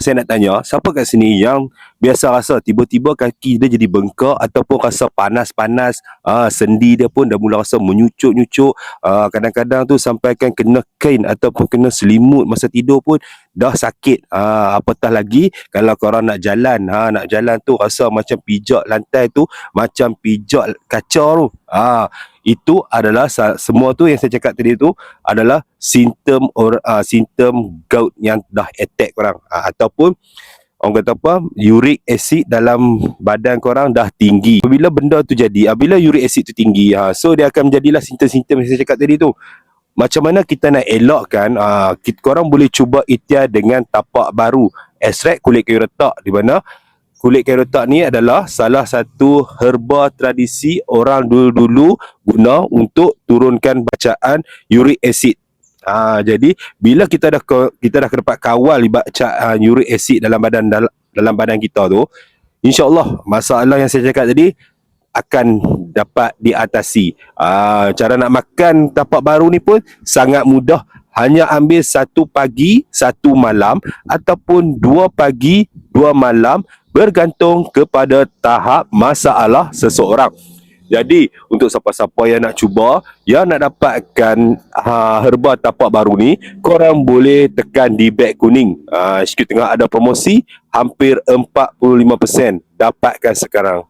saya nak tanya, siapa kat sini yang biasa rasa tiba-tiba kaki dia jadi bengkak ataupun rasa panas-panas, sendi dia pun dah mula rasa menyucuk-nyucuk, kadang-kadang tu sampaikan kena kain ataupun kena selimut masa tidur pun dah sakit. Apatah lagi kalau korang nak jalan, nak jalan tu rasa macam pijak lantai tu, macam pijak kaca tu. Itu adalah semua tu yang saya cakap tadi tu adalah simptom gout yang dah attack korang, ataupun orang kata apa, uric acid dalam badan korang dah tinggi. Apabila benda tu jadi, apabila uric acid tu tinggi, so dia akan menjadilah simptom-simptom yang saya cakap tadi tu. Macam mana kita nak elakkan? Korang boleh cuba ikhtiar dengan tapak baru, ekstrak kulit kayu retak, di mana kulit kayu retak ni adalah salah satu herba tradisi orang dulu-dulu guna untuk turunkan bacaan uric acid. Jadi bila kita dah dapat kawal bacaan uric acid dalam badan kita tu, insya-Allah masalah yang saya cakap tadi akan dapat diatasi. Cara nak makan tapak baru ni pun sangat mudah. Hanya ambil 1 pagi 1 malam ataupun 2 pagi 2 malam, bergantung kepada tahap masalah seseorang. Jadi untuk siapa-siapa yang nak cuba, yang nak dapatkan herba tapak baru ni, korang boleh tekan di beg kuning. HQ Tengah ada promosi hampir 45%. Dapatkan sekarang.